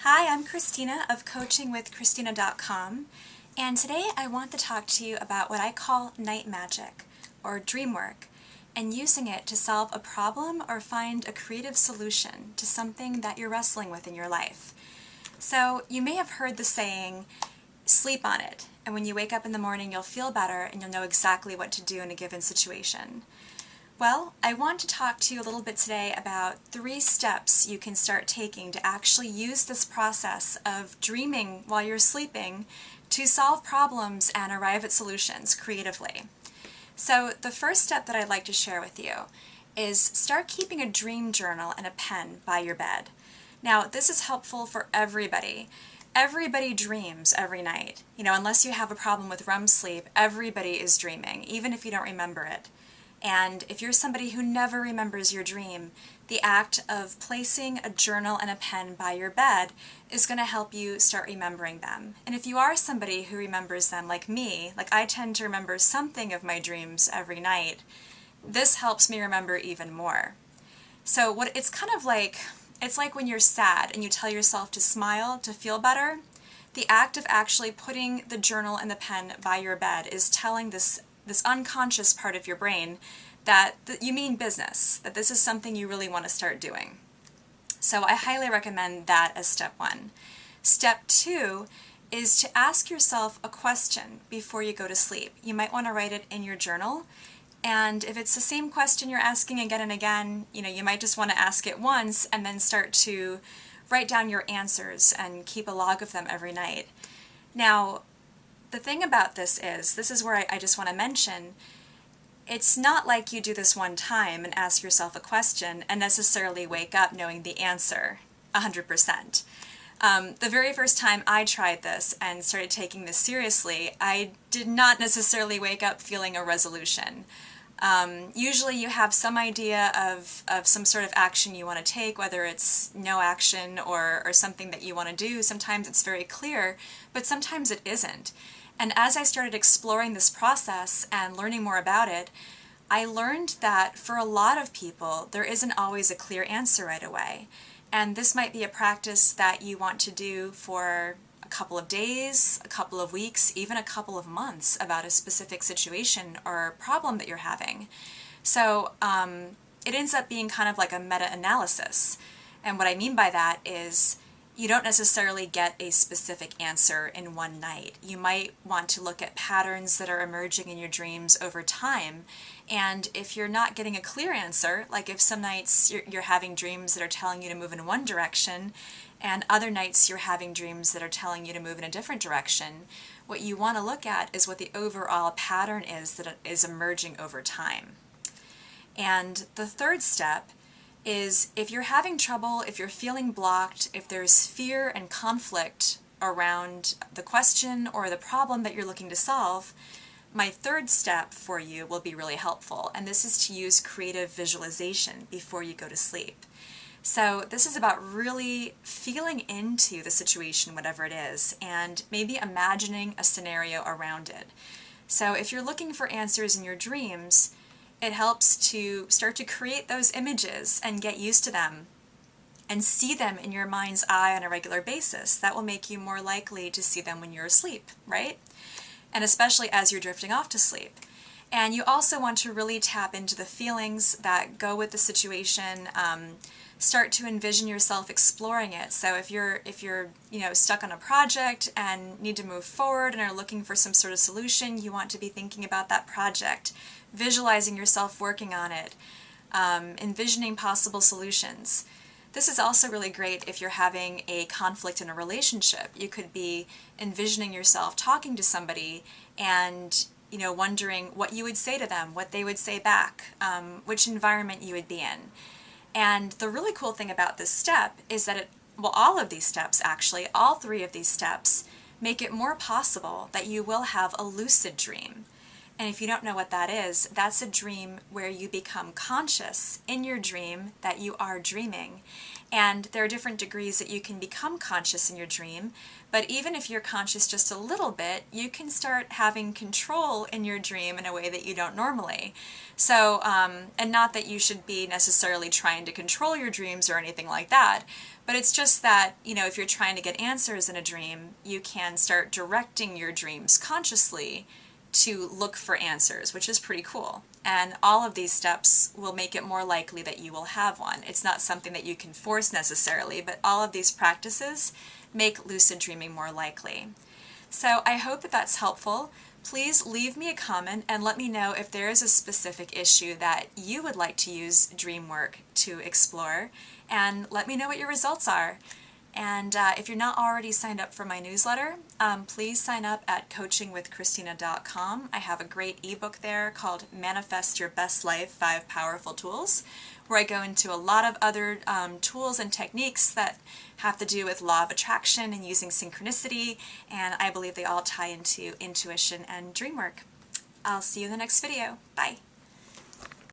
Hi, I'm Christina of coachingwithchristina.com, and today I want to talk to you about what I call night magic, or dream work, and using it to solve a problem or find a creative solution to something that you're wrestling with in your life. So you may have heard the saying, sleep on it, and when you wake up in the morning you'll feel better and you'll know exactly what to do in a given situation. Well, I want to talk to you a little bit today about 3 steps you can start taking to actually use this process of dreaming while you're sleeping to solve problems and arrive at solutions creatively. So the first step that I'd like to share with you is start keeping a dream journal and a pen by your bed. Now, this is helpful for everybody. Everybody dreams every night. Unless you have a problem with REM sleep, everybody is dreaming, even if you don't remember it. And if you're somebody who never remembers your dream, the act of placing a journal and a pen by your bed is going to help you start remembering them. And if you are somebody who remembers them like me, like I tend to remember something of my dreams every night, this helps me remember even more. So it's like when you're sad and you tell yourself to smile to feel better. The act of actually putting the journal and the pen by your bed is telling this unconscious part of your brain that you mean business, that this is something you really want to start doing. So I highly recommend that as step 1. Step 2 is to ask yourself a question before you go to sleep. You might want to write it in your journal, and if it's the same question you're asking again and again, you might just want to ask it once and then start to write down your answers and keep a log of them every night. Now, the thing about this is where I just want to mention, it's not like you do this one time and ask yourself a question and necessarily wake up knowing the answer 100%. The very first time I tried this and started taking this seriously, I did not necessarily wake up feeling a resolution. Usually you have some idea of some sort of action you want to take, whether it's no action or something that you want to do. Sometimes it's very clear, but sometimes it isn't. And as I started exploring this process and learning more about it, I learned that for a lot of people, there isn't always a clear answer right away. And this might be a practice that you want to do for a couple of days, a couple of weeks, even a couple of months about a specific situation or problem that you're having. So it ends up being kind of like a meta-analysis. And what I mean by that is you don't necessarily get a specific answer in one night. You might want to look at patterns that are emerging in your dreams over time. And if you're not getting a clear answer, like if some nights you're having dreams that are telling you to move in one direction, and other nights you're having dreams that are telling you to move in a different direction, what you want to look at is what the overall pattern is that is emerging over time. And the third step is if you're having trouble, if you're feeling blocked, if there's fear and conflict around the question or the problem that you're looking to solve, my third step for you will be really helpful, and this is to use creative visualization before you go to sleep. So this is about really feeling into the situation, whatever it is, and maybe imagining a scenario around it. So if you're looking for answers in your dreams, it helps to start to create those images and get used to them and see them in your mind's eye on a regular basis. That will make you more likely to see them when you're asleep, right? And especially as you're drifting off to sleep. And you also want to really tap into the feelings that go with the situation. Start to envision yourself exploring it. So if you're stuck on a project and need to move forward and are looking for some sort of solution, you want to be thinking about that project, visualizing yourself working on it, envisioning possible solutions. This is also really great if you're having a conflict in a relationship. You could be envisioning yourself talking to somebody and wondering what you would say to them, what they would say back, which environment you would be in. And the really cool thing about this step is that all of these steps actually, all 3 of these steps, make it more possible that you will have a lucid dream. And if you don't know what that is, that's a dream where you become conscious in your dream that you are dreaming. And there are different degrees that you can become conscious in your dream, but even if you're conscious just a little bit, you can start having control in your dream in a way that you don't normally. So, and not that you should be necessarily trying to control your dreams or anything like that, but it's just that, if you're trying to get answers in a dream, you can start directing your dreams consciously to look for answers, which is pretty cool. And all of these steps will make it more likely that you will have one. It's not something that you can force necessarily, but all of these practices make lucid dreaming more likely. So I hope that that's helpful. Please leave me a comment and let me know if there is a specific issue that you would like to use dream work to explore, and let me know what your results are. And if you're not already signed up for my newsletter, please sign up at coachingwithchristina.com. I have a great ebook there called Manifest Your Best Life, 5 Powerful Tools, where I go into a lot of other tools and techniques that have to do with law of attraction and using synchronicity, and I believe they all tie into intuition and dream work. I'll see you in the next video. Bye!